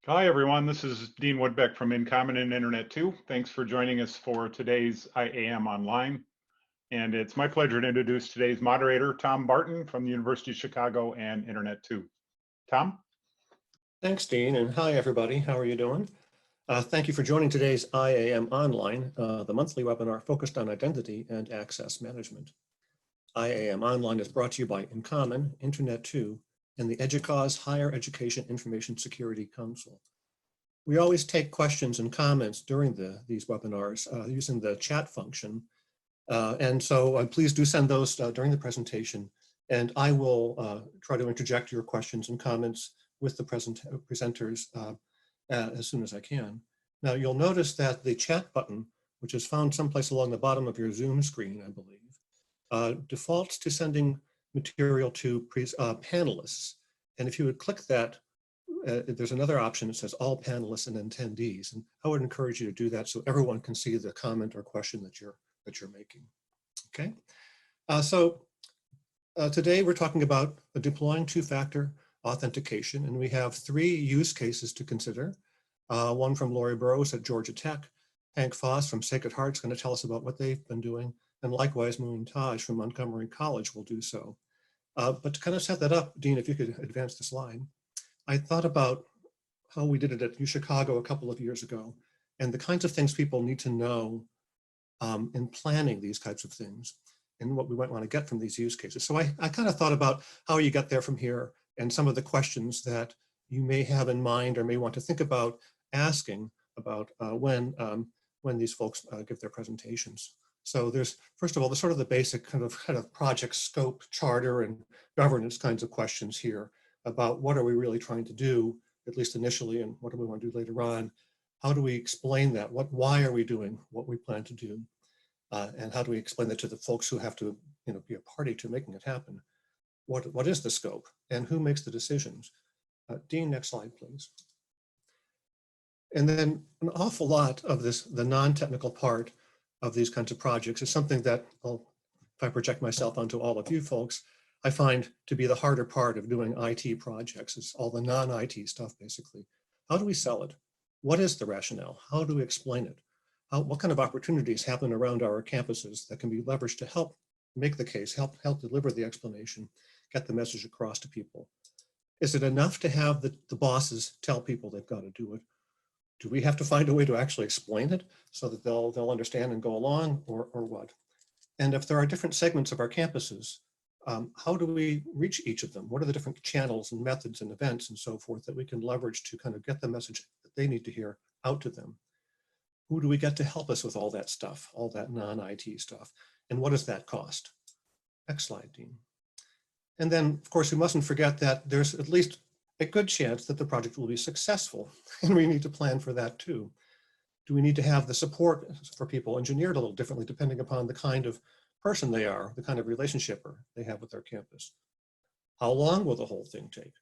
Hi, everyone. This is Dean Woodbeck from InCommon and Internet 2. Thanks for joining us for today's IAM Online. And it's my pleasure to introduce today's moderator, Tom Barton from the University of Chicago and Internet 2. Tom? Thanks, Dean, and hi, everybody. How are you doing? Thank you for joining today's IAM Online, the monthly webinar focused on identity and access management. IAM Online is brought to you by InCommon, Internet 2, and the EDUCAUSE Higher Education Information Security Council. We always take questions and comments during these webinars using the chat function. And so please do send those during the presentation, and I will try to interject your questions and comments with the presenters as soon as I can. Now, you'll notice that the chat button, which is found someplace along the bottom of your Zoom screen, I believe, defaults to sending material to panelists. And if you would click that, there's another option that says all panelists and attendees. And I would encourage you to do that so everyone can see the comment or question that you're making. Okay. Today we're talking about deploying two-factor authentication, and we have three use cases to consider. One from Lori Burrows at Georgia Tech, Hank Foss from Sacred Heart is going to tell us about what they've been doing, and likewise Moeen Taj from Montgomery College will do so. But to kind of set that up, Dean, if you could advance the slide, I thought about how we did it at UChicago a couple of years ago, and the kinds of things people need to know in planning these types of things, and what we might want to get from these use cases. So I kind of thought about how you get there from here, and some of the questions that you may have in mind or may want to think about asking about when these folks give their presentations. So there's, first of all, the sort of the basic kind of project scope, charter, and governance kinds of questions here about what are we really trying to do, at least initially, and what do we want to do later on. How do we explain that? Why are we doing what we plan to do? And how do we explain that to the folks who have to be a party to making it happen? What is the scope, and who makes the decisions? Dean, next slide, please. And then an awful lot of the non-technical part of these kinds of projects is something that, if I project myself onto all of you folks, I find to be the harder part of doing IT projects. It's all the non-IT stuff, basically. How do we sell it? What is the rationale? How do we explain it? What kind of opportunities happen around our campuses that can be leveraged to help make the case, help deliver the explanation, get the message across to people? Is it enough to have the bosses tell people they've got to do it? Do we have to find a way to actually explain it so that they'll understand and go along, or what? And if there are different segments of our campuses, how do we reach each of them? What are the different channels and methods and events and so forth that we can leverage to kind of get the message that they need to hear out to them? Who do we get to help us with all that stuff, all that non-IT stuff? And what does that cost? Next slide, Dean. And then, of course, we mustn't forget that there's at least a good chance that the project will be successful, and we need to plan for that too. Do we need to have the support for people engineered a little differently depending upon the kind of person they are, the kind of relationship they have with their campus? How long will the whole thing take?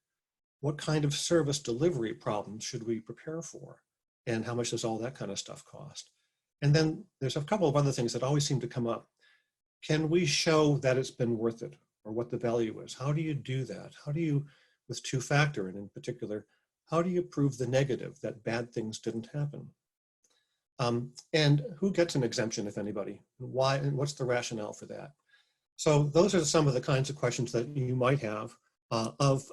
What kind of service delivery problems should we prepare for? And how much does all that kind of stuff cost? And then there's a couple of other things that always seem to come up. Can we show that it's been worth it, or what the value is? How do you do that? How do you, with two-factor, and in particular, how do you prove the negative, that bad things didn't happen? And who gets an exemption, if anybody? Why, and what's the rationale for that? So those are some of the kinds of questions that you might have of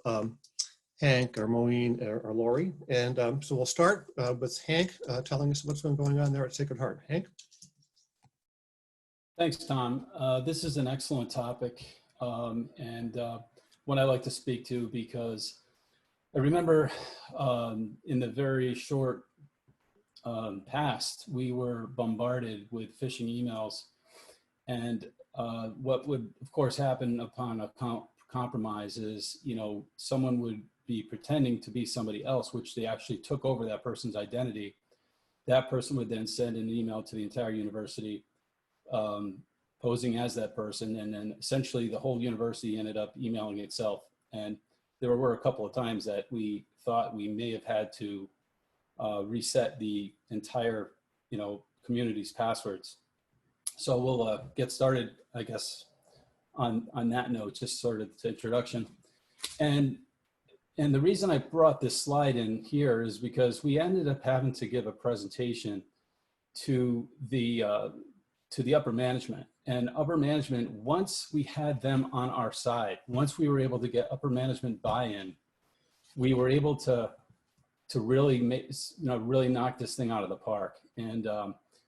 Hank or Moeen or Lori. And so we'll start with Hank telling us what's been going on there at Sacred Heart. Hank? Thanks, Tom. This is an excellent topic, and one I like to speak to because I remember in the very short past, we were bombarded with phishing emails, and what would, of course, happen upon a compromise is, someone would be pretending to be somebody else, which they actually took over that person's identity. That person would then send an email to the entire university posing as that person, and then essentially the whole university ended up emailing itself. And there were a couple of times that we thought we may have had to reset the entire community's passwords. So we'll get started, I guess, on that note, just sort of the introduction. And And the reason I brought this slide in here is because we ended up having to give a presentation to the upper management. And upper management, once we had them on our side, once we were able to get upper management buy-in, we were able to really make, really knock this thing out of the park. And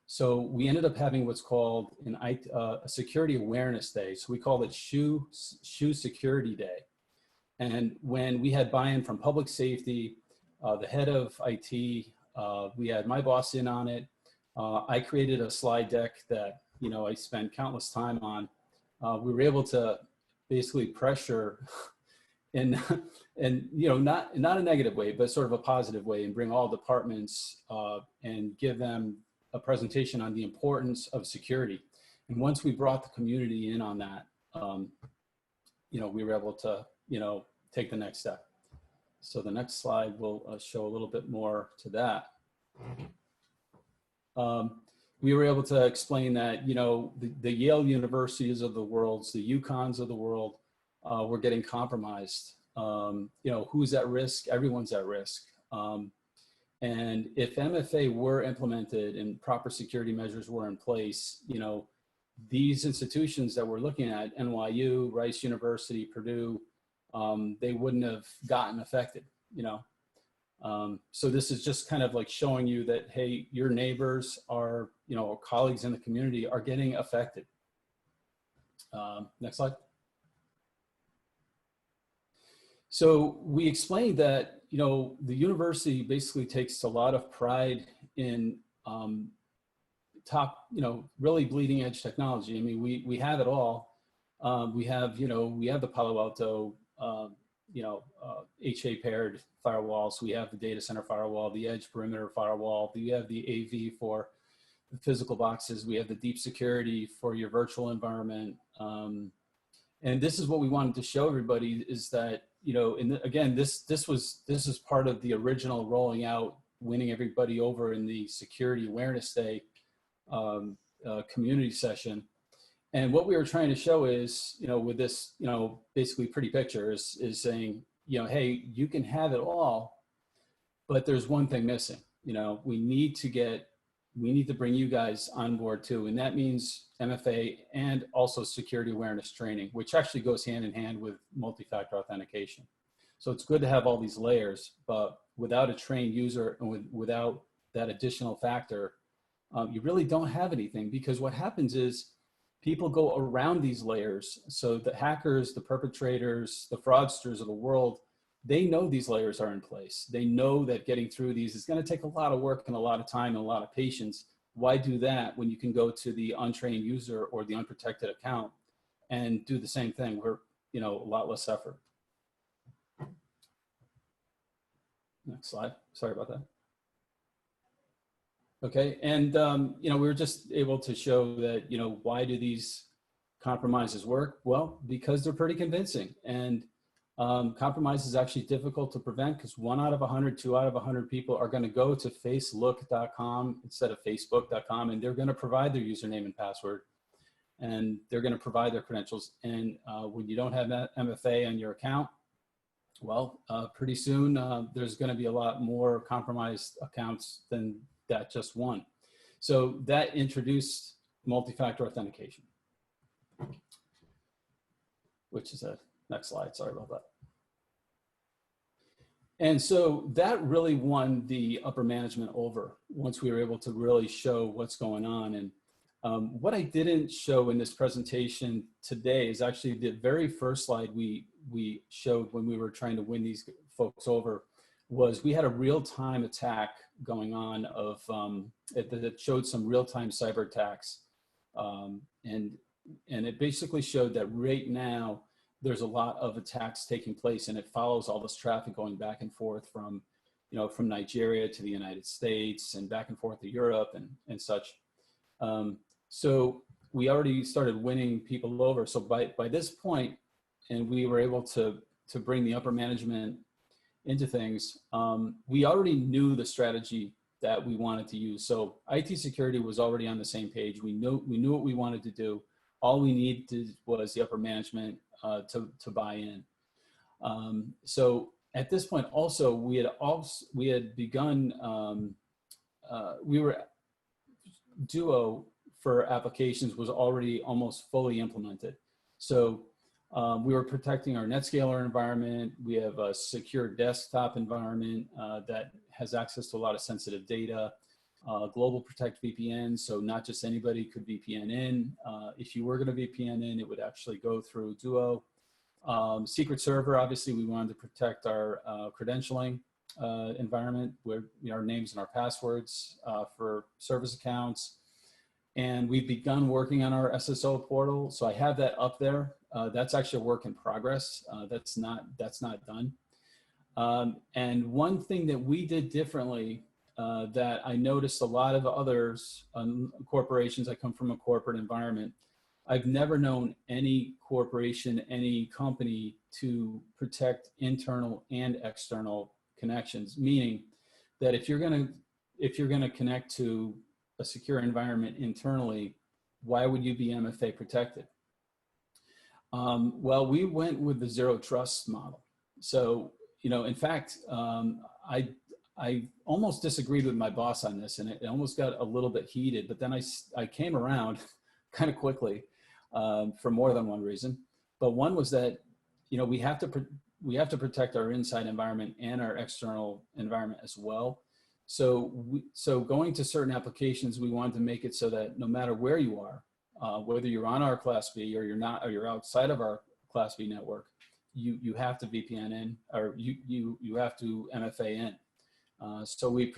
so we ended up having what's called a security awareness day. So we called it Shoe Security Day. And when we had buy-in from public safety, the head of IT, we had my boss in on it. I created a slide deck that, I spent countless time on. We were able to basically pressure and not a negative way, but sort of a positive way, and bring all departments and give them a presentation on the importance of security. And once we brought the community in on that, we were able to, take the next step. So the next slide will show a little bit more to that. We were able to explain that, the Yale Universities of the world, the UConns of the world, were getting compromised. Who's at risk? Everyone's at risk. And if MFA were implemented and proper security measures were in place, these institutions that we're looking at, NYU, Rice University, Purdue, they wouldn't have gotten affected, So this is just kind of like showing you that, hey, your neighbors are, or colleagues in the community are getting affected. Next slide. So we explained that, the university basically takes a lot of pride in top, really bleeding edge technology. I mean, we have it all. We have the Palo Alto, HA paired firewalls. We have the data center firewall, the edge perimeter firewall. We have the AV for the physical boxes. We have the deep security for your virtual environment. And this is what we wanted to show everybody is that, again, this is part of the original rolling out, winning everybody over in the Security Awareness Day community session. And what we were trying to show is, with this, basically pretty picture is saying, hey, you can have it all, but there's one thing missing. We need to bring you guys on board too. And that means MFA and also security awareness training, which actually goes hand in hand with multi-factor authentication. So it's good to have all these layers, but without a trained user and without that additional factor, you really don't have anything, because what happens is people go around these layers. So the hackers, the perpetrators, the fraudsters of the world, they know these layers are in place. They know that getting through these is going to take a lot of work and a lot of time and a lot of patience. Why do that when you can go to the untrained user or the unprotected account and do the same thing where, a lot less effort. Next slide. Sorry about that. Okay, and we were just able to show that, why do these compromises work? Well, because they're pretty convincing. And compromise is actually difficult to prevent, because 1 out of 100, 2 out of 100 people are going to go to facelook.com instead of facebook.com, and they're going to provide their username and password, and they're going to provide their credentials. And when you don't have that MFA on your account, well, pretty soon there's going to be a lot more compromised accounts than that just one. So that introduced multi-factor authentication, which is a next slide. Sorry about that. And so that really won the upper management over once we were able to really show what's going on. And what I didn't show in this presentation today is actually the very first slide we showed when we were trying to win these folks over. Was we had a real-time attack going on of that showed some real-time cyber attacks, and it basically showed that right now there's a lot of attacks taking place, and it follows all this traffic going back and forth from from Nigeria to the United States and back and forth to Europe and such. So we already started winning people over. So by this point, and we were able to bring the upper management into things, we already knew the strategy that we wanted to use. So IT security was already on the same page. We knew what we wanted to do. All we needed was the upper management to buy in. So at this point also, we had begun, Duo for applications was already almost fully implemented. So we were protecting our NetScaler environment. We have a secure desktop environment that has access to a lot of sensitive data. Global Protect VPN, so not just anybody could VPN in. If you were going to VPN in, it would actually go through Duo. Secret server, obviously, we wanted to protect our credentialing environment, where our names and our passwords for service accounts. And we've begun working on our SSO portal. So I have that up there. That's actually a work in progress. That's not done. And one thing that we did differently that I noticed a lot of others, corporations, I come from a corporate environment. I've never known any corporation, any company to protect internal and external connections, meaning that if you're gonna connect to a secure environment internally, why would you be MFA protected? Well, we went with the zero trust model. So, in fact, I almost disagreed with my boss on this, and it almost got a little bit heated, but then I came around kind of quickly for more than one reason. But one was that, we have to protect our inside environment and our external environment as well. So going to certain applications, we wanted to make it so that no matter where you are, whether you're on our Class B or you're not, or you're outside of our Class B network, you have to VPN in, or you have to MFA in. So we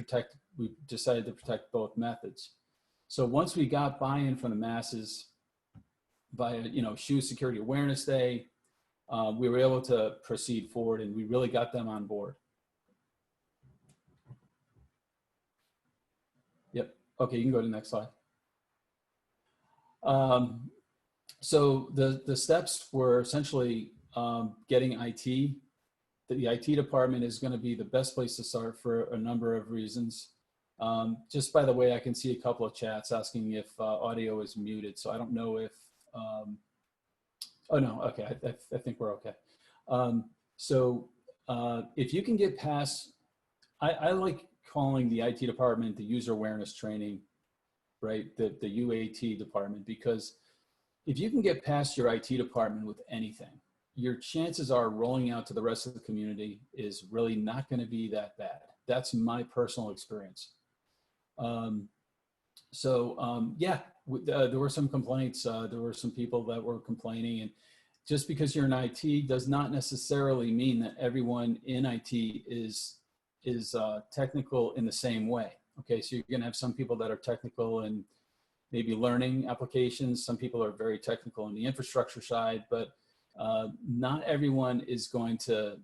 decided to protect both methods. So once we got buy-in from the masses via, SHU Security Awareness Day, we were able to proceed forward, and we really got them on board. Yep. Okay, you can go to the next slide. So the steps were essentially getting IT. The IT department is going to be the best place to start for a number of reasons. Just by the way, I can see a couple of chats asking if audio is muted. So I don't know if, oh no, okay, I think we're okay. So if you can get past, I like calling the IT department the user awareness training, right? The UAT department, because if you can get past your IT department with anything, your chances are rolling out to the rest of the community is really not going to be that bad. That's my personal experience. Yeah, there were some complaints. There were some people that were complaining, and just because you're in IT does not necessarily mean that everyone in IT is technical in the same way. Okay, so you're going to have some people that are technical and maybe learning applications. Some people are very technical on the infrastructure side, but not everyone is going to,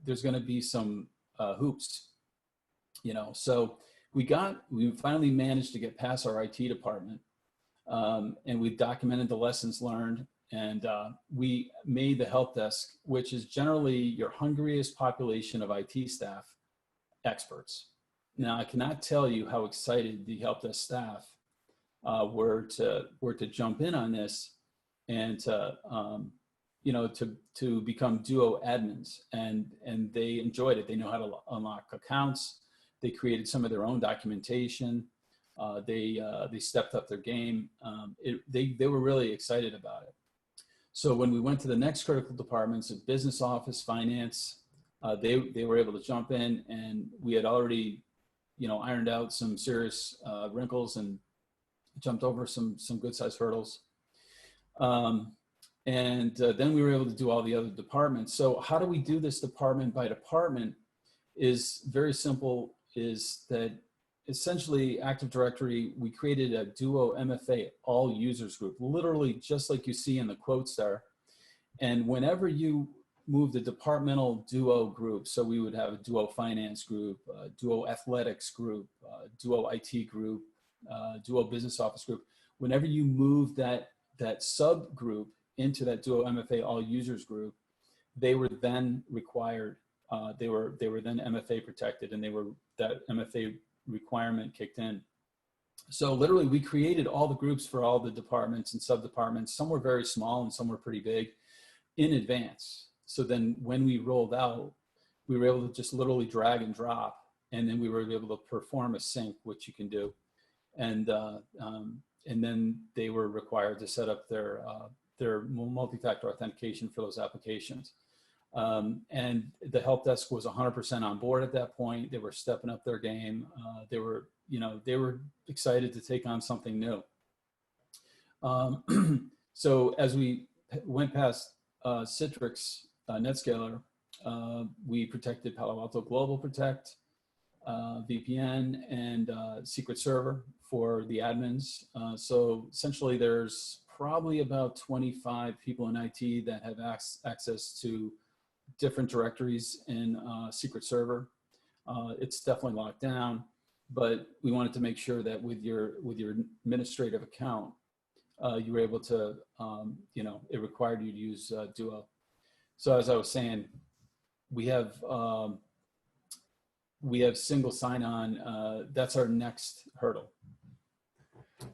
there's going to be some hoops, so we finally managed to get past our IT department, and we documented the lessons learned, and we made the help desk, which is generally your hungriest population of IT staff, experts. Now, I cannot tell you how excited the help desk staff were to jump in on this and to become Duo admins, and they enjoyed it. They know how to unlock accounts. They created some of their own documentation. They stepped up their game. They were really excited about it. So when we went to the next critical departments of business office, finance, they were able to jump in, and we had already, ironed out some serious wrinkles and jumped over some good sized hurdles. Then we were able to do all the other departments. So how do we do this department by department is very simple, is that essentially Active Directory, we created a Duo MFA all users group, literally just like you see in the quotes there. And whenever you move the departmental Duo group, so we would have a Duo Finance group, Duo Athletics group, Duo IT group, Duo Business Office group, whenever you move that subgroup into that Duo MFA all users group, they were then required, they were then MFA protected, and that MFA requirement kicked in. So literally we created all the groups for all the departments and sub-departments. Some were very small and some were pretty big in advance. So then when we rolled out, we were able to just literally drag and drop, and then we were able to perform a sync, which you can do. And then they were required to set up their multi-factor authentication for those applications. And the help desk was 100% on board at that point. They were stepping up their game. They were excited to take on something new. So as we went past Citrix NetScaler, we protected Palo Alto Global Protect, VPN, and Secret Server for the admins. So essentially there's probably about 25 people in IT that have access to different directories in Secret Server. It's definitely locked down, but we wanted to make sure that with your administrative account, you were able to, it required you to use Duo. So as I was saying, we have single sign-on. That's our next hurdle.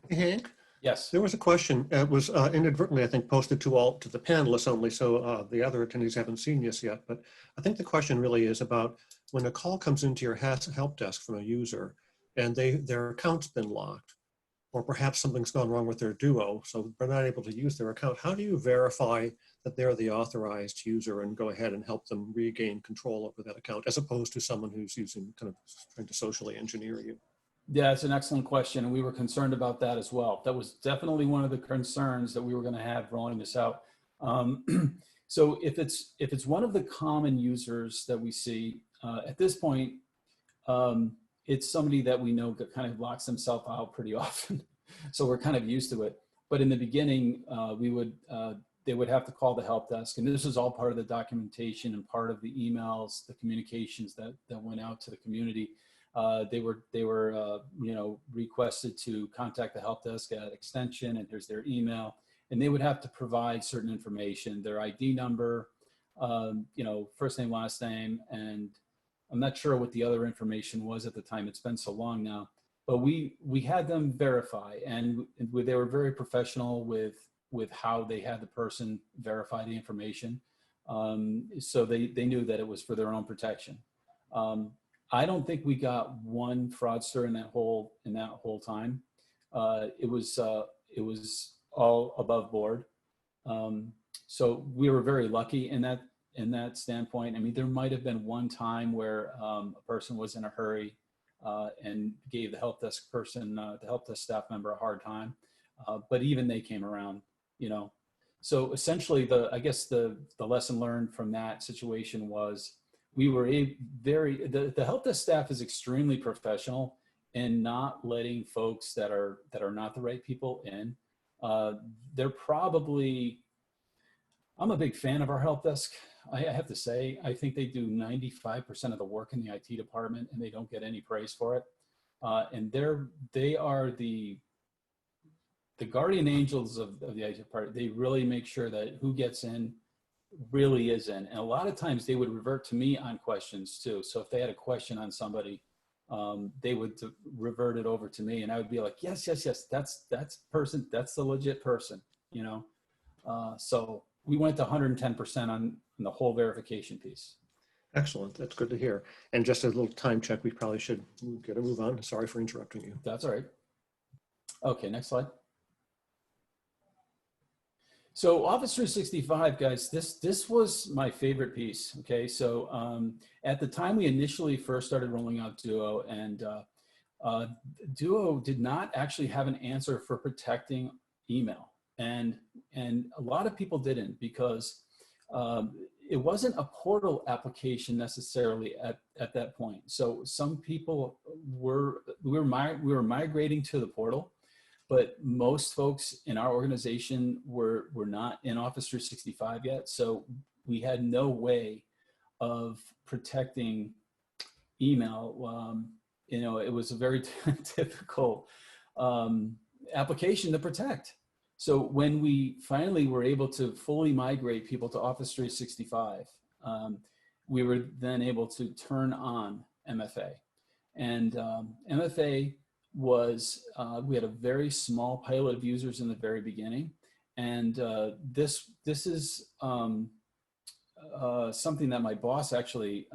Hey, Hank? Yes. There was a question. It was inadvertently, I think, posted to the panelists only, so the other attendees haven't seen this yet. But I think the question really is about when a call comes into your help desk from a user and their account's been locked, or perhaps something's gone wrong with their Duo, so they're not able to use their account. How do you verify that they're the authorized user and go ahead and help them regain control over that account, as opposed to someone who's trying to socially engineer you? Yeah, it's an excellent question, and we were concerned about that as well. That was definitely one of the concerns that we were going to have rolling this out. So if it's one of the common users that we see at this point, it's somebody that we know that kind of locks themselves out pretty often, so we're kind of used to it. But in the beginning, they would have to call the help desk, and this is all part of the documentation and part of the emails, the communications that went out to the community. They were requested to contact the help desk at extension, and here's their email, and they would have to provide certain information, their ID number, first name, last name, and I'm not sure what the other information was at the time. It's been so long now, but we had them verify, and they were very professional with how they had the person verify the information, so they knew that it was for their own protection. I don't think we got one fraudster in that whole time. It was all above board. So we were very lucky in that standpoint. I mean, there might have been one time where a person was in a hurry and gave the help desk staff member a hard time, but even they came around, So essentially, I guess the lesson learned from that situation was, we were the help desk staff is extremely professional in not letting folks that are not the right people in. They're probably, I'm a big fan of our help desk. I have to say, I think they do 95% of the work in the IT department, and they don't get any praise for it. And they are the guardian angels of the IT department. They really make sure that who gets in really is in. And a lot of times they would revert to me on questions too. So if they had a question on somebody, they would revert it over to me, and I would be like, yes, that's person, that's the legit person, So we went to 110% on the whole verification piece. Excellent. That's good to hear. And just a little time check, we probably should get a move on. Sorry for interrupting you. That's all right. Okay, next slide. So Office 365, guys, this was my favorite piece. Okay, so at the time we initially first started rolling out Duo, and Duo did not actually have an answer for protecting email, and a lot of people didn't, because it wasn't a portal application necessarily at that point. So some people we were migrating to the portal, but most folks in our organization were not in Office 365 yet. So we had no way of protecting email. It was a very difficult application to protect. So when we finally were able to fully migrate people to Office 365, we were then able to turn on MFA. And MFA was, we had a very small pilot of users in the very beginning. And this is something that my boss actually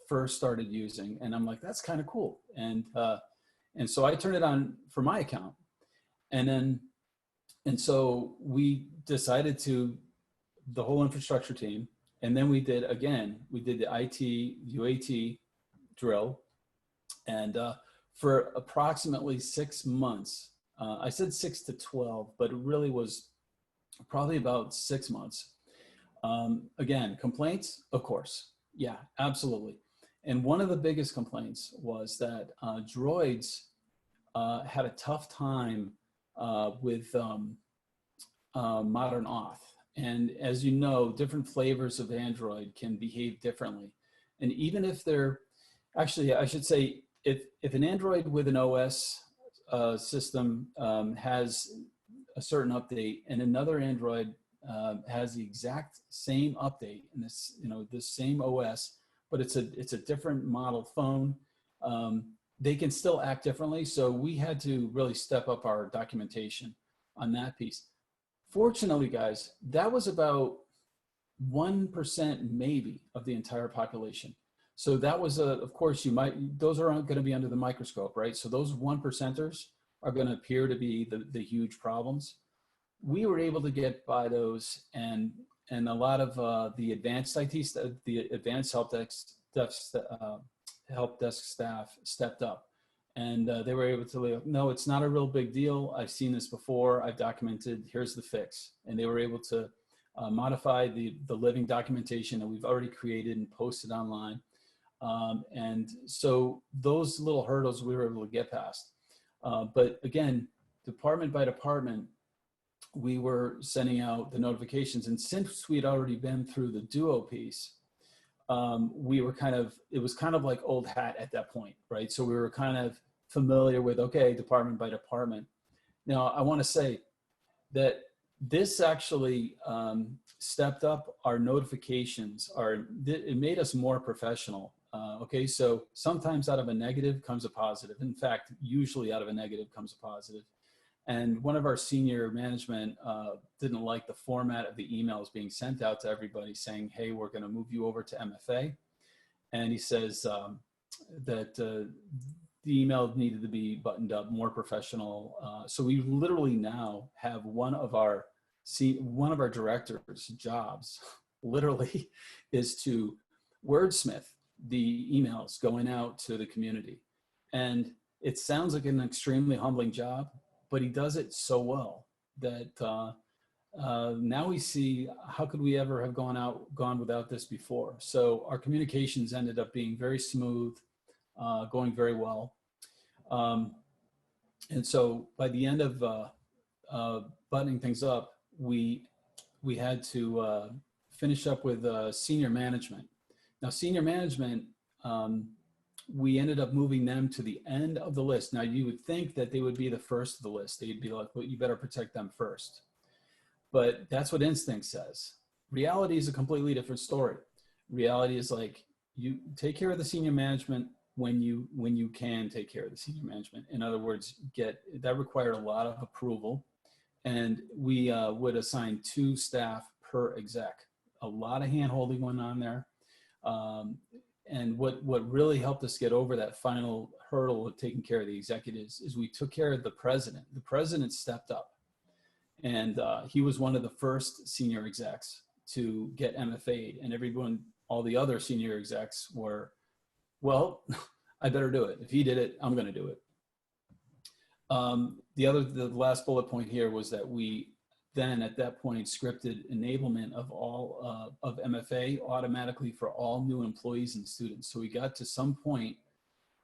first started using, and I'm like, that's kind of cool. And so I turned it on for my account, and so we decided to, the whole infrastructure team, and then we did the IT UAT drill, and for approximately 6 months, I said 6 to 12, but it really was probably about 6 months. Again, complaints, of course. Yeah, absolutely. And one of the biggest complaints was that droids had a tough time with modern auth. And as you know, different flavors of Android can behave differently. And even if they're, actually, I should say, if an Android with an OS system has a certain update and another Android has the exact same update in this, this same OS, but it's a different model phone, they can still act differently. So we had to really step up our documentation on that piece. Fortunately, guys, that was about 1% maybe of the entire population. So that was of course, those are going to be under the microscope, right? So those 1%ers are going to appear to be the huge problems. We were able to get by those, and a lot of the advanced the advanced help desk staff stepped up, and they were able to, no, it's not a real big deal. I've seen this before. I've documented. Here's the fix, and they were able to modify the living documentation that we've already created and posted online. And so those little hurdles we were able to get past. But again, department by department, we were sending out the notifications. And since we'd already been through the Duo piece, we were it was kind of like old hat at that point, right? So we were kind of familiar with, okay, department by department. Now, I want to say that this actually stepped up our notifications. It made us more professional. Okay, so sometimes out of a negative comes a positive. In fact, usually out of a negative comes a positive. And one of our senior management didn't like the format of the emails being sent out to everybody saying, hey, we're going to move you over to MFA. And he says that the email needed to be buttoned up, more professional. So we literally now have one of our directors' jobs literally is to wordsmith the emails going out to the community. And it sounds like an extremely humbling job, but he does it so well that now we see, how could we ever have gone without this before? So our communications ended up being very smooth, going very well. And so by the end of buttoning things up, we had to finish up with senior management. Now, senior management, we ended up moving them to the end of the list. Now, you would think that they would be the first of the list. They'd be like, well, you better protect them first. But that's what instinct says. Reality is a completely different story. Reality is like, you take care of the senior management when you can take care of the senior management. In other words, that required a lot of approval. And we would assign 2 staff per exec. A lot of hand-holding went on there. And what really helped us get over that final hurdle of taking care of the executives is we took care of the president. The president stepped up, and he was one of the first senior execs to get MFA'd, and all the other senior execs were, well, I better do it. If he did it, I'm going to do it. The last bullet point here was that we then at that point scripted enablement of all of MFA automatically for all new employees and students. So we got to some point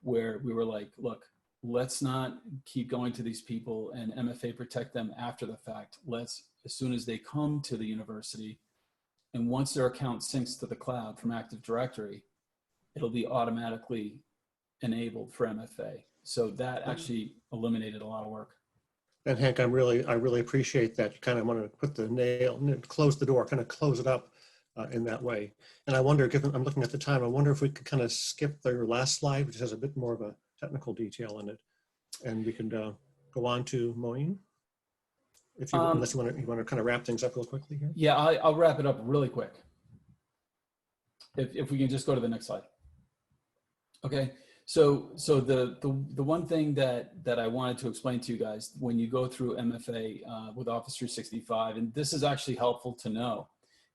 where we were like, look, let's not keep going to these people and MFA protect them after the fact. Let's, as soon as they come to the university and once their account syncs to the cloud from Active Directory, it'll be automatically enabled for MFA. So that actually eliminated a lot of work. And Hank, I really appreciate that. You kind of wanted to put the nail, close the door, kind of close it up in that way. And I wonder, given I'm looking at the time, I wonder if we could kind of skip the last slide, which has a bit more of a technical detail in it, and we could go on to Moeen. If you, unless you want to kind of wrap things up real quickly here. Yeah, I'll wrap it up really quick. If we can just go to the next slide. Okay, so the one thing that I wanted to explain to you guys when you go through MFA with Office 365, and this is actually helpful to know,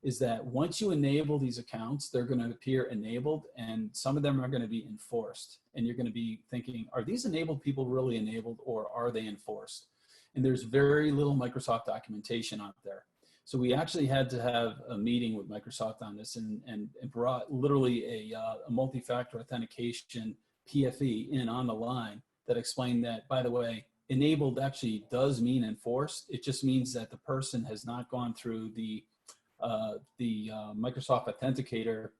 is that once you enable these accounts, they're going to appear enabled, and some of them are going to be enforced. And you're going to be thinking, are these enabled people really enabled, or are they enforced? And there's very little Microsoft documentation out there. So we actually had to have a meeting with Microsoft on this and brought literally a multi-factor authentication PFE in on the line that explained that, by the way, enabled actually does mean enforced. It just means that the person has not gone through the Microsoft Authenticator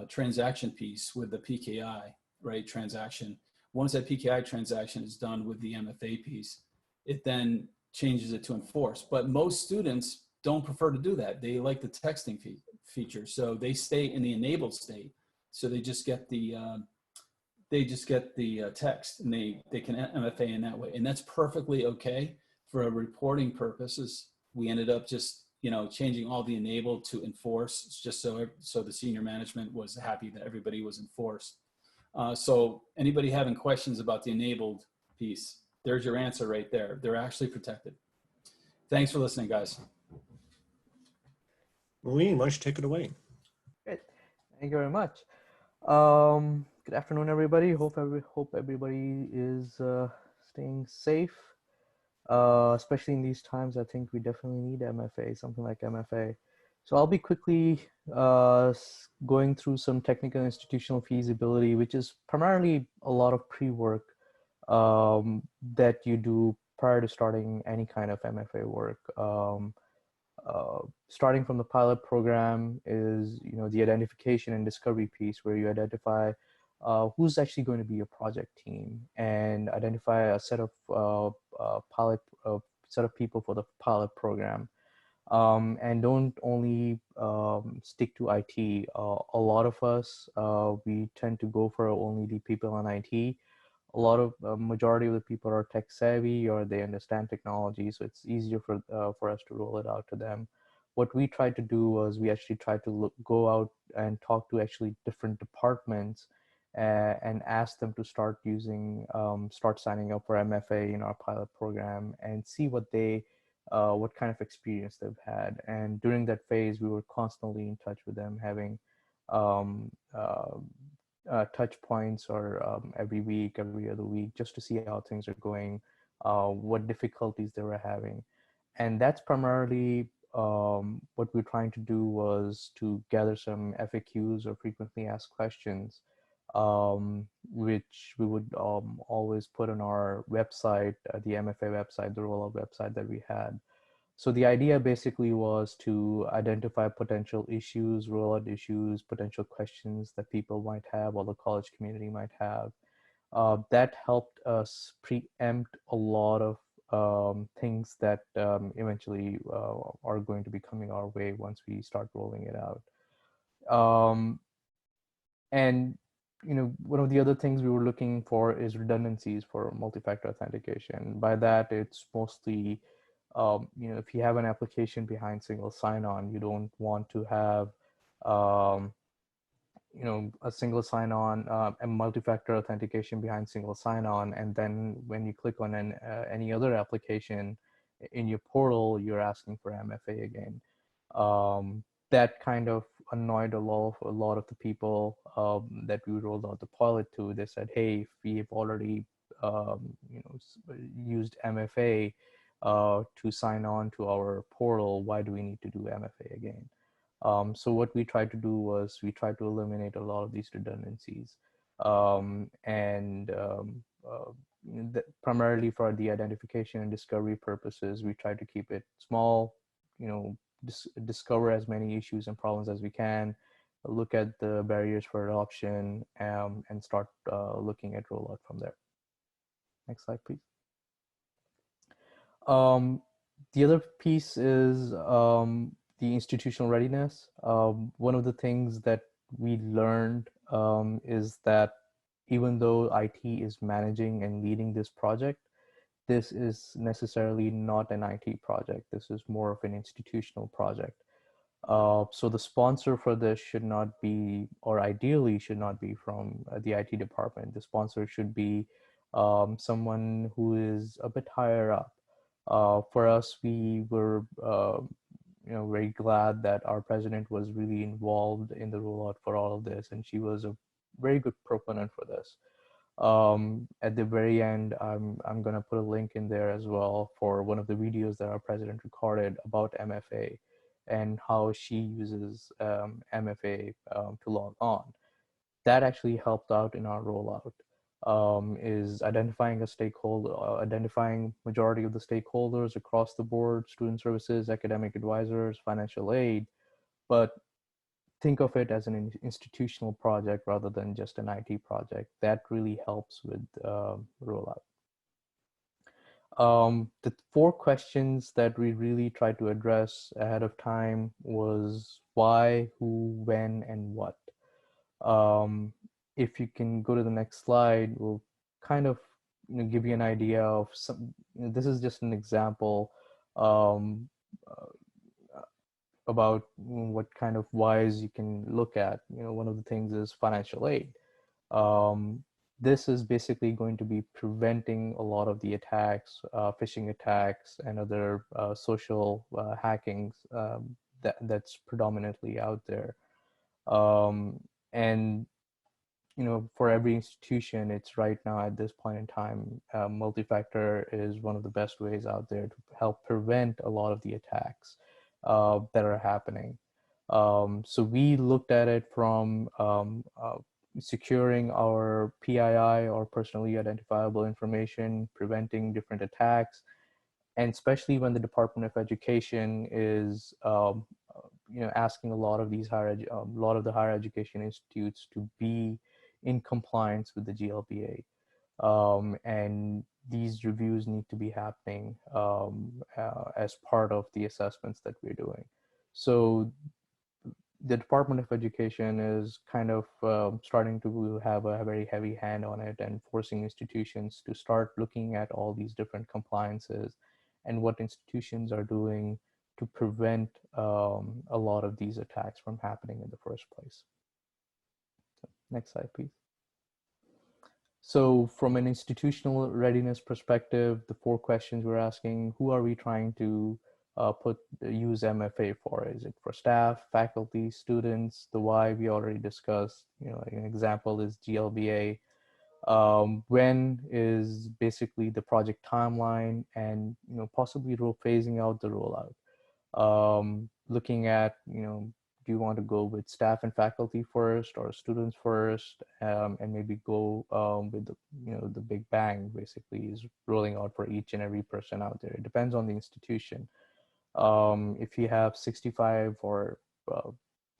transaction piece with the PKI, right, transaction. Once that PKI transaction is done with the MFA piece, it then changes it to enforce. But most students don't prefer to do that. They like the texting feature, so they stay in the enabled state. So they just get the text, and they can MFA in that way, and that's perfectly okay for reporting purposes. We ended up just changing all the enabled to enforce, just so the senior management was happy that everybody was enforced. So anybody having questions about the enabled piece, there's your answer right there. They're actually protected. Thanks for listening, guys. Maureen, why don't you take it away? Great. Thank you very much. Good afternoon, everybody. Hope everybody is staying safe, especially in these times. I think we definitely need MFA, something like MFA. So I'll be quickly going through some technical institutional feasibility, which is primarily a lot of pre-work that you do prior to starting any kind of MFA work. Starting from the pilot program is, the identification and discovery piece, where you identify who's actually going to be your project team and identify a set of set of people for the pilot program. And don't only stick to IT. A lot of us, we tend to go for only the people on IT. A lot of majority of the people are tech savvy, or they understand technology, so it's easier for us to roll it out to them. What we tried to do was we actually tried to go out and talk to actually different departments and ask them to start signing up for MFA in our pilot program and see what kind of experience they've had. And during that phase, we were constantly in touch with them, having touch points, or every week, every other week, just to see how things are going, what difficulties they were having. And that's primarily what we're trying to do, was to gather some FAQs, or frequently asked questions, which we would always put on our website, the MFA website, the Rollout website that we had. So the idea basically was to identify potential issues, rollout issues, potential questions that people might have, or the college community might have. That helped us preempt a lot of things that eventually are going to be coming our way once we start rolling it out. And one of the other things we were looking for is redundancies for multi-factor authentication. By that, it's mostly if you have an application behind single sign-on, you don't want to have a single sign-on and multi-factor authentication behind single sign-on, and then when you click on any other application in your portal, you're asking for MFA again. That kind of annoyed a lot of the people that we rolled out the pilot to. They said, hey, if we've already used MFA to sign on to our portal, why do we need to do MFA again? So what we tried to do was we tried to eliminate a lot of these redundancies, primarily for the identification and discovery purposes. We tried to keep it small, discover as many issues and problems as we can, look at the barriers for adoption, and start looking at rollout from there. Next slide, please. The other piece is the institutional readiness. One of the things that we learned is that even though IT is managing and leading this project, this is necessarily not an IT project. This is more of an institutional project. So the sponsor for this should not be, or ideally should not be from the IT department. The sponsor should be someone who is a bit higher up. For us, we were very glad that our president was really involved in the rollout for all of this, and she was a very good proponent for this. At the very end, I'm gonna put a link in there as well for one of the videos that our president recorded about MFA and how she uses MFA to log on. That actually helped out in our rollout. Is identifying a stakeholder, identifying majority of the stakeholders across the board, student services, academic advisors, financial aid, but think of it as an institutional project rather than just an IT project. That really helps with rollout. The 4 questions that we really tried to address ahead of time was why, who, when, and what. If you can go to the next slide, we'll kind of give you an idea of some. This is just an example um, about what kind of whys you can look at. One of the things is financial aid. This is basically going to be preventing a lot of the attacks, phishing attacks, and other social hackings that's predominantly out there. And for every institution, it's right now at this point in time, multi-factor is one of the best ways out there to help prevent a lot of the attacks that are happening. So we looked at it from securing our PII or personally identifiable information, preventing different attacks, and especially when the Department of Education is asking a lot of these a lot of the higher education institutes to be in compliance with the GLBA. And these reviews need to be happening as part of the assessments that we're doing. So the Department of Education is kind of starting to have a very heavy hand on it and forcing institutions to start looking at all these different compliances and what institutions are doing to prevent a lot of these attacks from happening in the first place. So, next slide, please. So from an institutional readiness perspective, the 4 questions we're asking: who are we trying to use MFA for? Is it for staff, faculty, students? The why we already discussed. An example is GLBA. When is basically the project timeline, and possibly phasing out the rollout. Looking at do you want to go with staff and faculty first or students first, and maybe go with the big bang, basically is rolling out for each and every person out there. It depends on the institution. If you have 65 or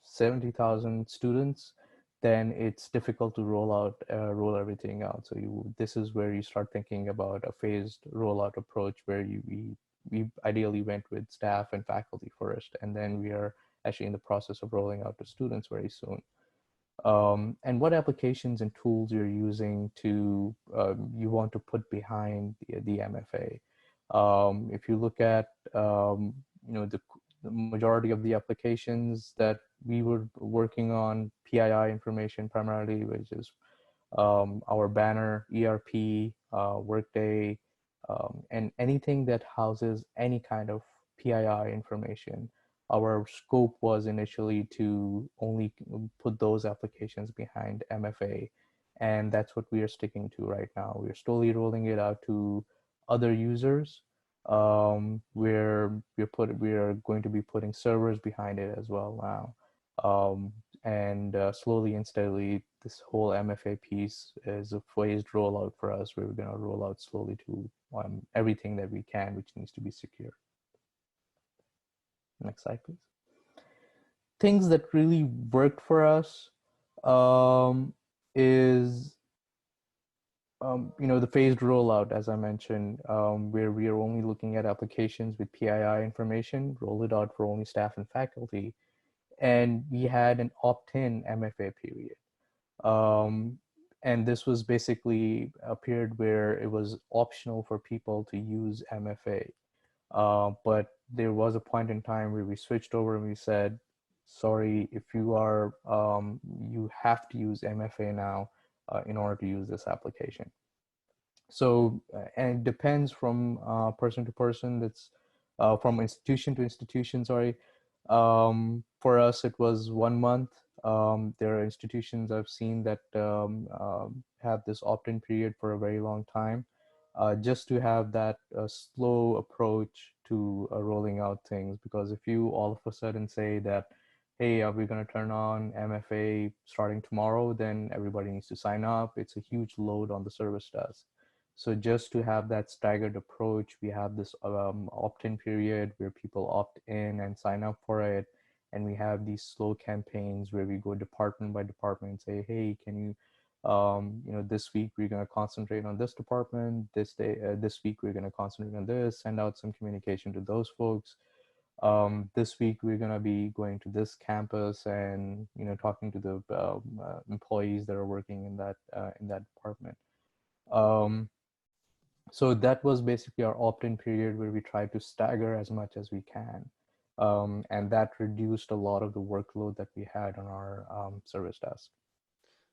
70,000 students, then it's difficult to roll everything out. So this is where you start thinking about a phased rollout approach, where we ideally went with staff and faculty first, and then we are actually in the process of rolling out to students very soon. And what applications and tools you're using to you want to put behind the MFA. If you look at the majority of the applications that we were working on, PII information primarily, which is our banner, ERP, Workday, and anything that houses any kind of PII information. Our scope was initially to only put those applications behind MFA, and that's what we are sticking to right now. We're slowly rolling it out to other users. We are going to be putting servers behind it as well now. And slowly and steadily, this whole MFA piece is a phased rollout for us. We're going to roll out slowly to everything that we can, which needs to be secure. Next slide, please. Things that really worked for us is the phased rollout, as I mentioned, where we are only looking at applications with PII information, roll it out for only staff and faculty. And we had an opt-in MFA period. And this was basically a period where it was optional for people to use MFA. But there was a point in time where we switched over and we said, sorry, if you are, you have to use MFA now in order to use this application. So, and it depends from person to person. That's from institution to institution, sorry. For us, it was 1 month. There are institutions I've seen that have this opt-in period for a very long time, just to have that slow approach to rolling out things. Because if you all of a sudden say that, hey, we're going to turn on MFA starting tomorrow, then everybody needs to sign up. It's a huge load on the service desk. So just to have that staggered approach, we have this opt-in period where people opt in and sign up for it. And we have these slow campaigns where we go department by department and say, hey, can you, this week we're going to concentrate on this department. This week we're going to concentrate on this, send out some communication to those folks. This week we're going to be going to this campus and, talking to the employees that are working in that department. So that was basically our opt-in period where we tried to stagger as much as we can. And that reduced a lot of the workload that we had on our service desk.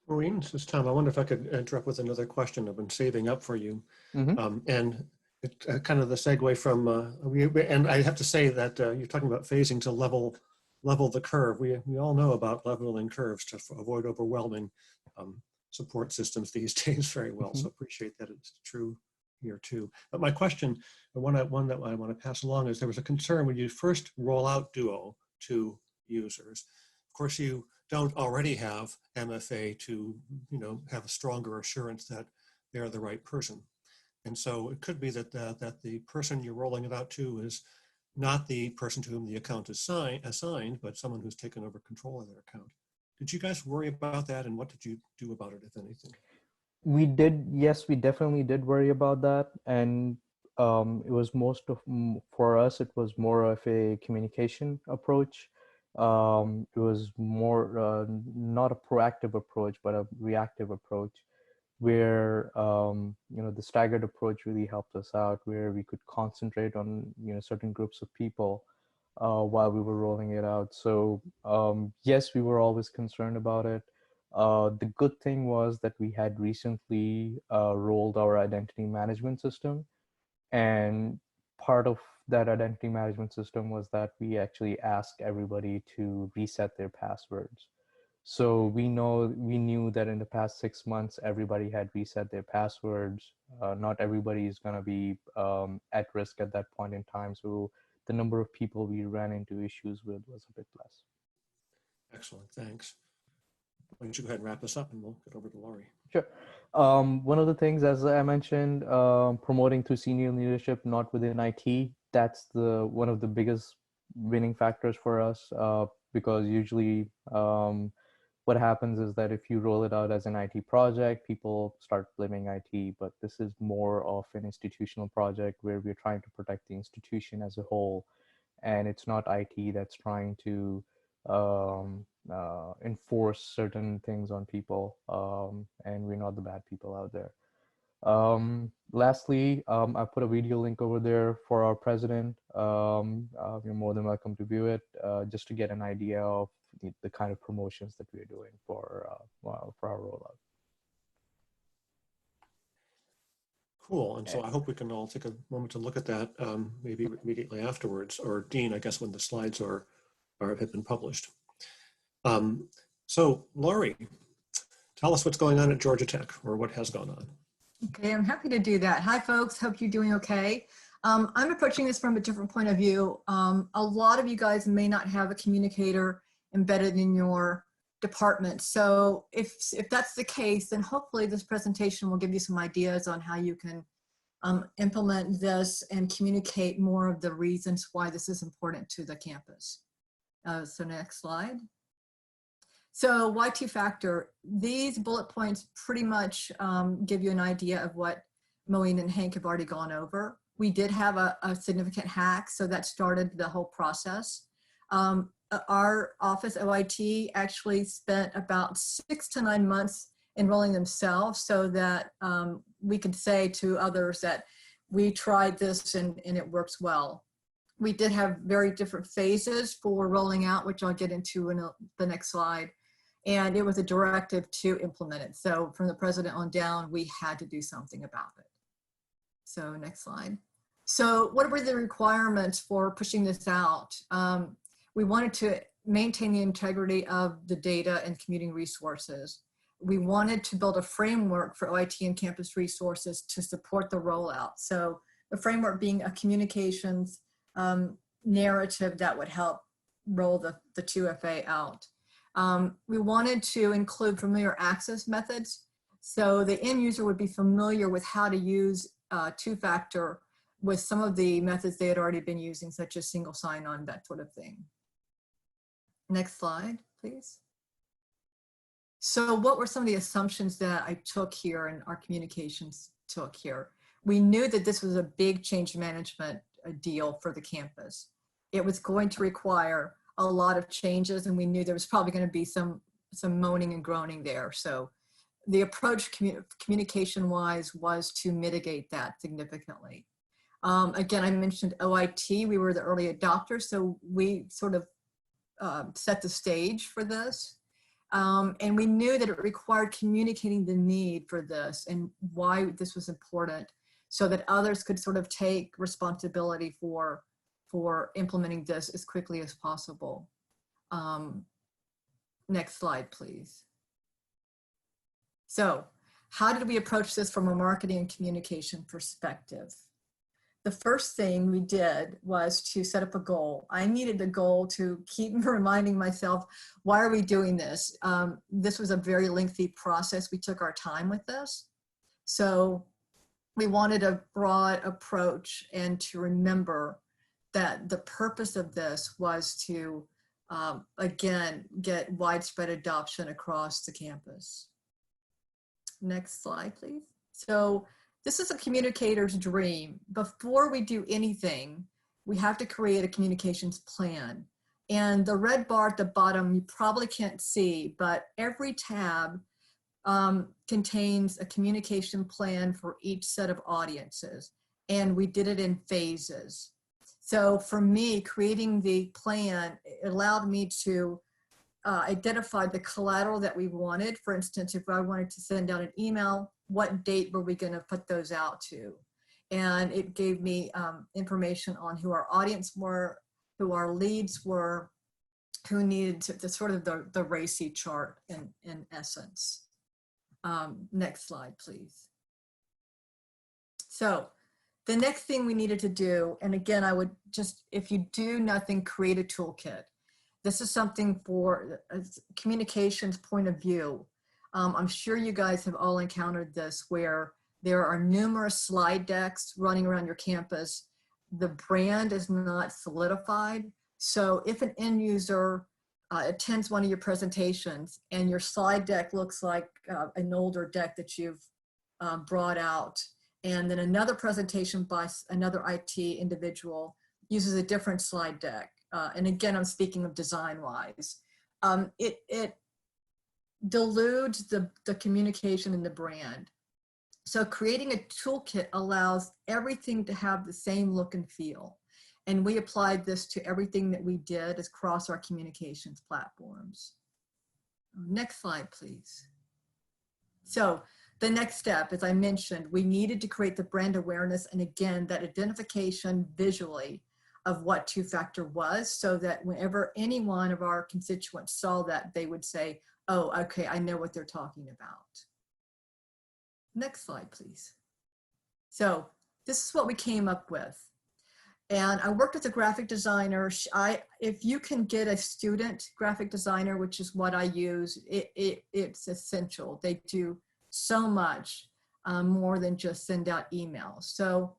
Maureen, this is Tom. I wonder if I could interrupt with another question I've been saving up for you. Mm-hmm. And it, kind of the segue from, and I have to say that you're talking about phasing to level the curve. We all know about leveling curves to avoid overwhelming support systems these days very well. Mm-hmm. So appreciate that it's true here too. But my question, one that I want to pass along, is there was a concern when you first roll out Duo to users. Of course, you don't already have MFA to have a stronger assurance that they're the right person. And so it could be that that the person you're rolling it out to is not the person to whom the account is assigned, but someone who's taken over control of their account. Did you guys worry about that, and what did you do about it, if anything? We did, yes, we definitely did worry about that. And it was for us, it was more of a communication approach. It was more, not a proactive approach, but a reactive approach, where, the staggered approach really helped us out, where we could concentrate on, certain groups of people while we were rolling it out. So yes, we were always concerned about it. The good thing was that we had recently rolled our identity management system, and part of that identity management system was that we actually asked everybody to reset their passwords. So we knew that in the past 6 months, everybody had reset their passwords. Not everybody is going to be at risk at that point in time. So the number of people we ran into issues with was a bit less. Excellent, thanks. Why don't you go ahead and wrap us up, and we'll get over to Laurie. Sure. One of the things, as I mentioned, promoting through senior leadership, not within IT, that's one of the biggest winning factors for us, because usually what happens is that if you roll it out as an IT project, people start blaming IT, but this is more of an institutional project where we're trying to protect the institution as a whole, and it's not IT that's trying to enforce certain things on people, and we're not the bad people out there. Lastly, I put a video link over there for our president. You're more than welcome to view it, just to get an idea of the kind of promotions that we're doing for our rollout. Cool, and so I hope we can all take a moment to look at that, maybe immediately afterwards, or Dean, I guess when the slides have been published. So Laurie, tell us what's going on at Georgia Tech, or what has gone on. Okay, I'm happy to do that. Hi folks, hope you're doing okay. I'm approaching this from a different point of view. A lot of you guys may not have a communicator embedded in your department. So if that's the case, then hopefully this presentation will give you some ideas on how you can implement this and communicate more of the reasons why this is important to the campus. So next slide. So why two-factor? These bullet points pretty much give you an idea of what Moeen and Hank have already gone over. We did have a significant hack, so that started the whole process. Our office, OIT, actually spent about 6 to 9 months enrolling themselves so that we could say to others that we tried this and it works well. We did have very different phases for rolling out, which I'll get into in the next slide. And it was a directive to implement it. So from the president on down, we had to do something about it. So next slide. So what were the requirements for pushing this out? We wanted to maintain the integrity of the data and commuting resources. We wanted to build a framework for OIT and campus resources to support the rollout. So the framework being a communications narrative that would help roll the 2FA out. We wanted to include familiar access methods. So the end user would be familiar with how to use two-factor with some of the methods they had already been using, such as single sign-on, that sort of thing. Next slide, please. So what were some of the assumptions that I took here and our communications took here? We knew that this was a big change management deal for the campus. It was going to require a lot of changes, and we knew there was probably going to be some moaning and groaning there. So the approach communication-wise was to mitigate that significantly. Again, I mentioned OIT. We were the early adopters, so we sort of set the stage for this. And we knew that it required communicating the need for this and why this was important so that others could sort of take responsibility for implementing this as quickly as possible. Next slide, please. So how did we approach this from a marketing and communication perspective? The first thing we did was to set up a goal. I needed a goal to keep reminding myself, why are we doing this? This was a very lengthy process. We took our time with this. So we wanted a broad approach and to remember that the purpose of this was to, again, get widespread adoption across the campus. Next slide, please. So this is a communicator's dream. Before we do anything, we have to create a communications plan. And the red bar at the bottom, you probably can't see, but every tab contains a communication plan for each set of audiences. And we did it in phases. So for me, creating the plan, it allowed me to identify the collateral that we wanted. For instance, if I wanted to send out an email, what date were we going to put those out to? And it gave me information on who our audience were, who our leads were, who needed the sort of the RACI chart in essence. Next slide, please. So the next thing we needed to do, and again, I would just, if you do nothing, create a toolkit. This is something for a communications point of view. I'm sure you guys have all encountered this where there are numerous slide decks running around your campus. The brand is not solidified. So if an end user attends one of your presentations and your slide deck looks like an older deck that you've brought out, and then another presentation by another IT individual uses a different slide deck. And again, I'm speaking of design-wise. It deludes the communication and the brand. So creating a toolkit allows everything to have the same look and feel. And we applied this to everything that we did across our communications platforms. Next slide, please. So the next step, as I mentioned, we needed to create the brand awareness, and again, that identification visually of what two-factor was, so that whenever any one of our constituents saw that, they would say, oh, okay, I know what they're talking about. Next slide, please. So this is what we came up with. And I worked with a graphic designer. If you can get a student graphic designer, which is what I use, it's essential. They do so much more than just send out emails. So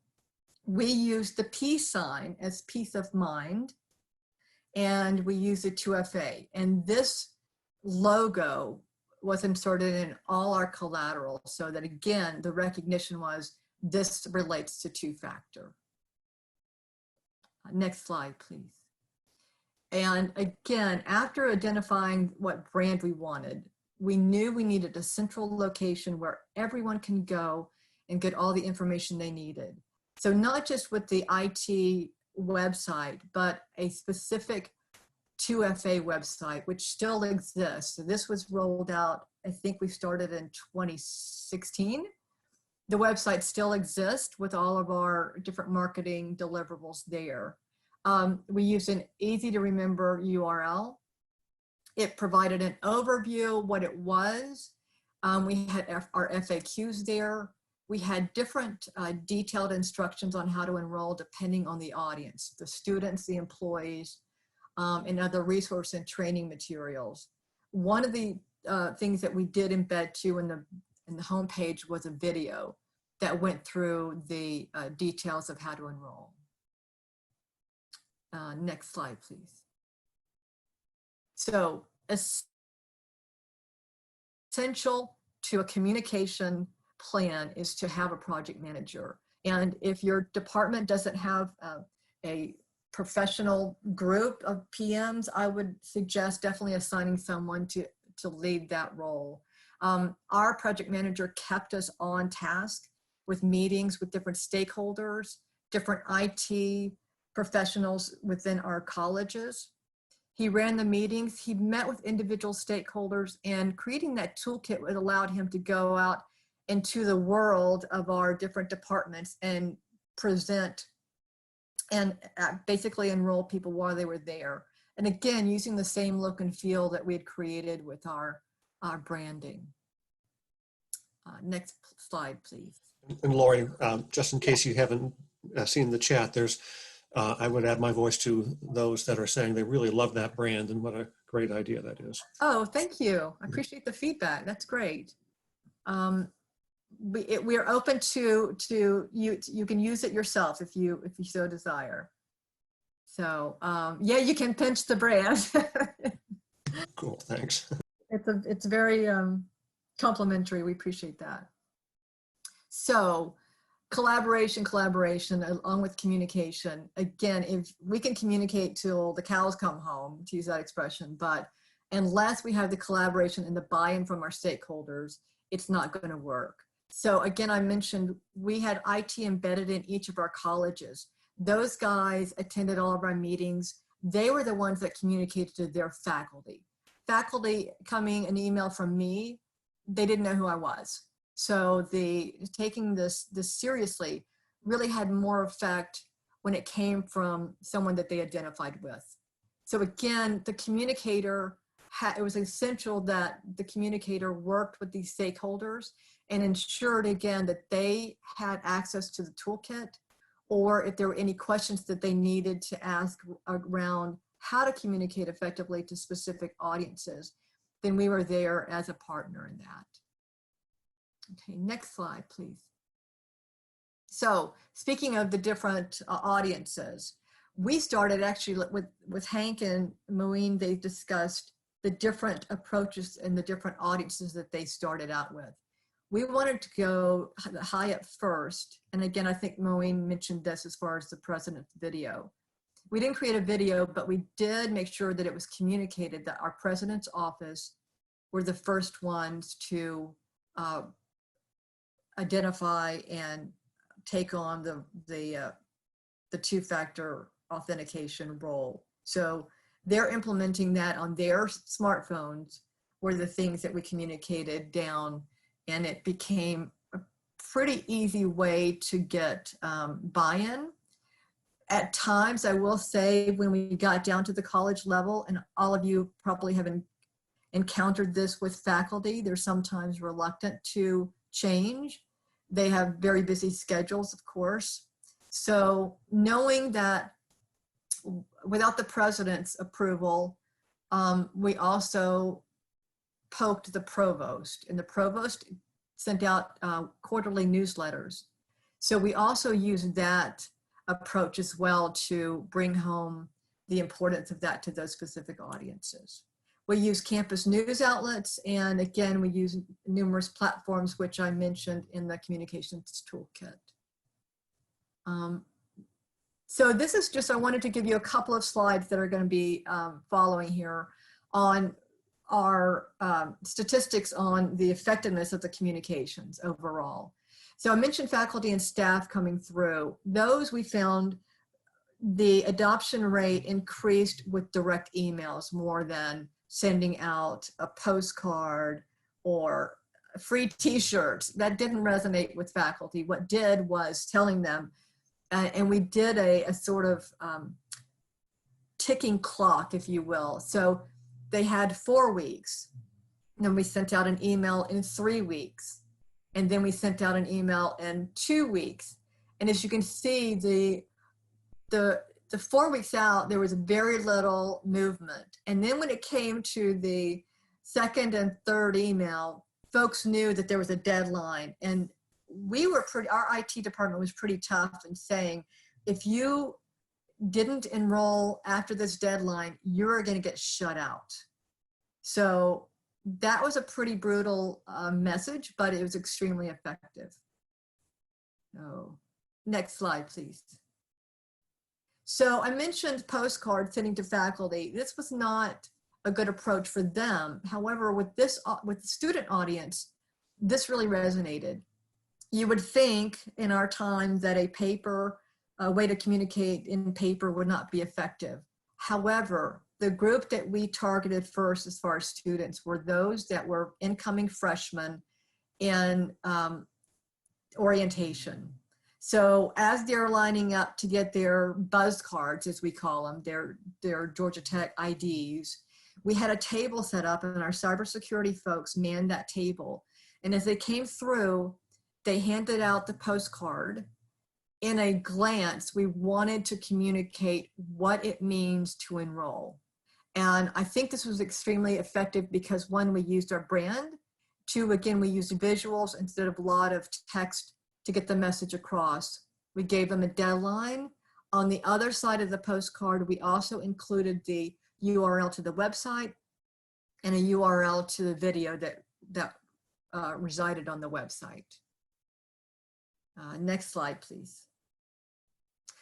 we use the peace sign as peace of mind, and we use the 2FA. And this logo was inserted in all our collateral so that, again, the recognition was this relates to two-factor. Next slide, please. And again, after identifying what brand we wanted, we knew we needed a central location where everyone can go and get all the information they needed. So not just with the IT website, but a specific 2FA website, which still exists. So this was rolled out, I think we started in 2016. The website still exists with all of our different marketing deliverables there. We used an easy to remember URL. It provided an overview, what it was. We had our FAQs there. We had different detailed instructions on how to enroll depending on the audience, the students, the employees, and other resource and training materials. One of the things that we did embed too in the homepage was a video that went through the details of how to enroll. Next slide, please. So essential to a communication plan is to have a project manager. And if your department doesn't have a professional group of PMs, I would suggest definitely assigning someone to lead that role. Our project manager kept us on task with meetings with different stakeholders, different IT professionals within our colleges. He ran the meetings, he met with individual stakeholders, and creating that toolkit would allowed him to go out into the world of our different departments and present and basically enroll people while they were there. And again, using the same look and feel that we had created with our branding. Next slide, please. And Lori, just in case you haven't seen the chat, there's, I would add my voice to those that are saying they really love that brand and what a great idea that is. Oh, thank you. I appreciate the feedback. That's great. We are open to you can use it yourself if you so desire. So yeah, you can pinch the brand. Cool, thanks. It's very complimentary. We appreciate that. So collaboration along with communication. Again, if we can communicate till the cows come home, to use that expression, but unless we have the collaboration and the buy-in from our stakeholders, it's not going to work. So again, I mentioned we had IT embedded in each of our colleges. Those guys attended all of our meetings. They were the ones that communicated to their faculty. Faculty coming an email from me, they didn't know who I was. So taking this seriously really had more effect when it came from someone that they identified with. So again, the communicator, it was essential that the communicator worked with these stakeholders and ensured again that they had access to the toolkit, or if there were any questions that they needed to ask around how to communicate effectively to specific audiences, then we were there as a partner in that. Okay, next slide, please. So speaking of the different audiences, we started actually with Hank and Moeen. They discussed the different approaches and the different audiences that they started out with. We wanted to go high up first. And again, I think Moeen mentioned this as far as the president's video. We didn't create a video, but we did make sure that it was communicated that our president's office were the first ones to identify and take on the two-factor authentication role. So they're implementing that on their smartphones were the things that we communicated down, and it became a pretty easy way to get buy-in. At times, I will say, when we got down to the college level, and all of you probably have encountered this with faculty, they're sometimes reluctant to change. They have very busy schedules, of course. So knowing that without the president's approval, we also poked the provost, and the provost sent out quarterly newsletters. So we also used that approach as well to bring home the importance of that to those specific audiences. We use campus news outlets, and again, we use numerous platforms, which I mentioned in the communications toolkit. So this is just, I wanted to give you a couple of slides that are going to be following here on our statistics on the effectiveness of the communications overall. So I mentioned faculty and staff coming through. Those we found the adoption rate increased with direct emails more than sending out a postcard or free t-shirts. That didn't resonate with faculty. What did was telling them, and we did a sort of ticking clock, if you will. So they had 4 weeks, and then we sent out an email in 3 weeks, and then we sent out an email in 2 weeks. And as you can see, the 4 weeks out, there was very little movement. And then when it came to the second and third email, folks knew that there was a deadline. And we were our IT department was pretty tough in saying, if you didn't enroll after this deadline, you're going to get shut out. So that was a pretty brutal message, but it was extremely effective. So next slide, please. So I mentioned postcards sending to faculty. This was not a good approach for them. However, with the student audience, this really resonated. You would think in our time that a way to communicate in paper would not be effective. However, the group that we targeted first as far as students were those that were incoming freshmen in orientation. So as they're lining up to get their buzz cards, as we call them, their Georgia Tech IDs, we had a table set up and our cybersecurity folks manned that table. And as they came through, they handed out the postcard. In a glance, we wanted to communicate what it means to enroll. And I think this was extremely effective because, one, we used our brand. Two, again, we used visuals instead of a lot of text to get the message across. We gave them a deadline. On the other side of the postcard, we also included the URL to the website and a URL to the video that resided on the website. Next slide, please.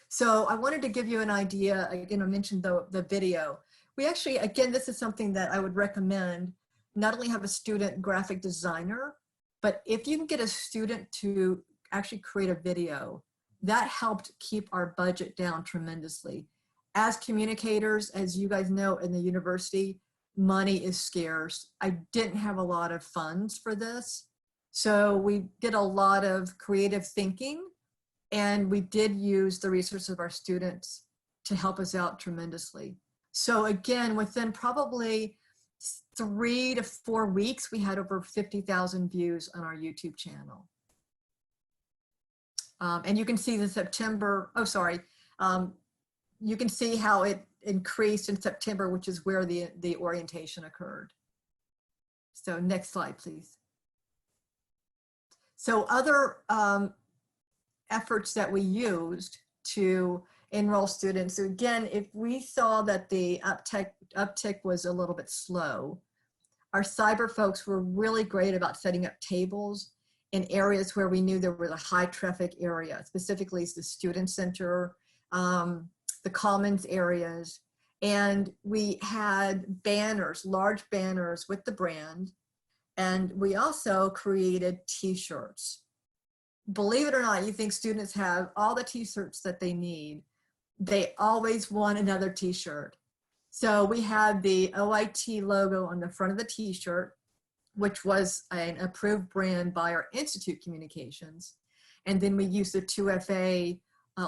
So I wanted to give you an idea. Again, I mentioned the video. We actually, again, this is something that I would recommend, not only have a student graphic designer, but if you can get a student to actually create a video, that helped keep our budget down tremendously. As communicators, as you guys know, in the university, money is scarce. I didn't have a lot of funds for this. So we did a lot of creative thinking, and we did use the resources of our students to help us out tremendously. So again, within probably 3 to 4 weeks, we had over 50,000 views on our YouTube channel. And you can see the September, you can see how it increased in September, which is where the orientation occurred. So next slide, please. So other efforts that we used to enroll students. So again, if we saw that the uptick was a little bit slow, our cyber folks were really great about setting up tables in areas where we knew there was a high traffic area, specifically the student center, the commons areas. And we had banners, large banners with the brand. And we also created t-shirts. Believe it or not, you think students have all the t-shirts that they need. They always want another t-shirt. So we had the OIT logo on the front of the t-shirt, which was an approved brand by our Institute Communications. And then we used the 2FA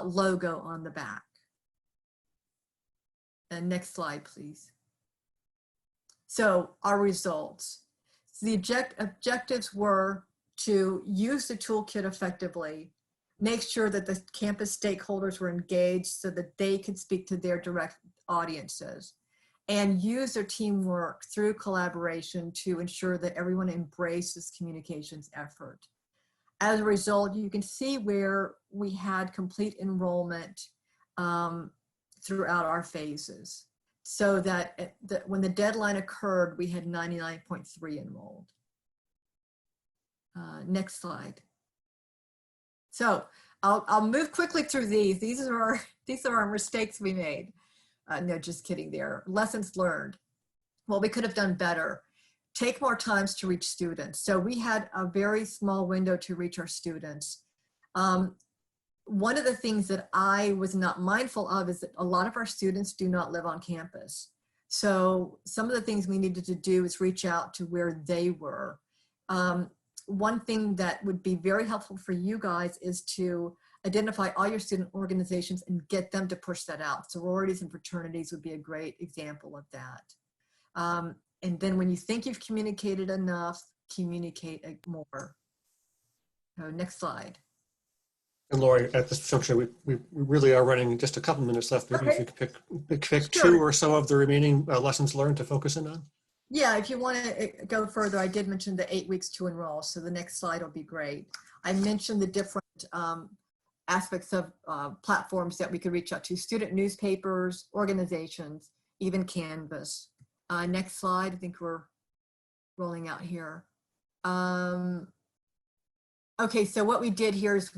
logo on the back. And next slide, please. So our results. So the objectives were to use the toolkit effectively, make sure that the campus stakeholders were engaged so that they could speak to their direct audiences, and use their teamwork through collaboration to ensure that everyone embraces communications effort. As a result, you can see where we had complete enrollment throughout our phases, so that when the deadline occurred, we had 99.3 enrolled. Next slide. So I'll move quickly through these. These are our mistakes we made. No, just kidding there. Lessons learned. Well, we could have done better. Take more times to reach students. So we had a very small window to reach our students. one of the things that I was not mindful of is that a lot of our students do not live on campus. So some of the things we needed to do is reach out to where they were. One thing that would be very helpful for you guys is to identify all your student organizations and get them to push that out. Sororities and fraternities would be a great example of that. And then when you think you've communicated enough, communicate more. So next slide. And Lori, at this juncture, we really are running just a couple minutes left. Maybe if you could pick Sure. 2 or so of the remaining lessons learned to focus in on. Yeah, if you want to go further, I did mention the 8 weeks to enroll. So the next slide will be great. I mentioned the different aspects of platforms that we could reach out to: student newspapers, organizations, even Canvas. Next slide. I think we're rolling out here. Okay, so what we did here is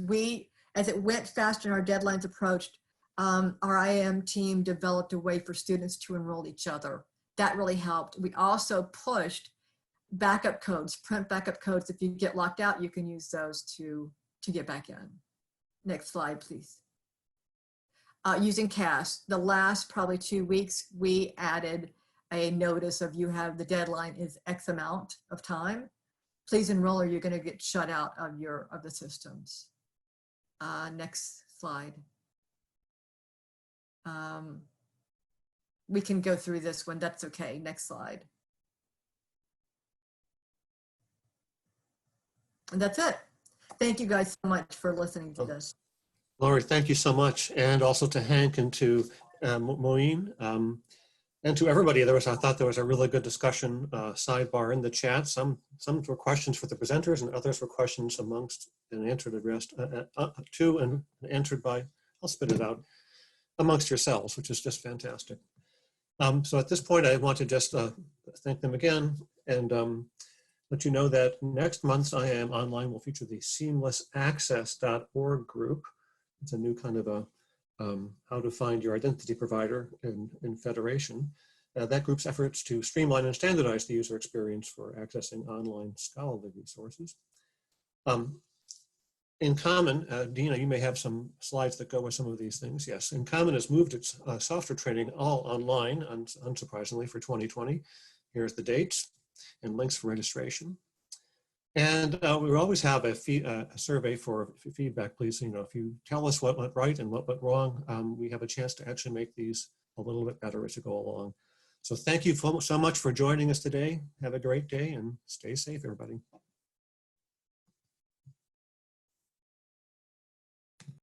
as it went faster and our deadlines approached, our IAM team developed a way for students to enroll each other. That really helped. We also pushed backup codes, print backup codes. If you get locked out, you can use those to get back in. Next slide, please. Using CAS, the last probably 2 weeks, we added a notice of the deadline is X amount of time. Please enroll or you're going to get shut out of the systems. Next slide. We can go through this one. That's okay. Next slide. And that's it. Thank you guys so much for listening to this. Lori, thank you so much. And also to Hank and to Moeen. And to everybody, I thought there was a really good discussion sidebar in the chat. Some were questions for the presenters and others were questions amongst and answered addressed to and answered by, I'll spit it out, amongst yourselves, which is just fantastic. So at this point, I want to just thank them again and let you know that next month's IAM Online will feature the seamlessaccess.org group. It's a new kind of a how to find your identity provider in Federation. That group's efforts to streamline and standardize the user experience for accessing online scholarly resources. In Common, Dina, you may have some slides that go with some of these things. Yes, In Common has moved its software training all online, unsurprisingly, for 2020. Here's the dates and links for registration. And we always have a survey for feedback. Please, if you tell us what went right and what went wrong, we have a chance to actually make these a little bit better as we go along. So thank you so much for joining us today. Have a great day and stay safe, everybody.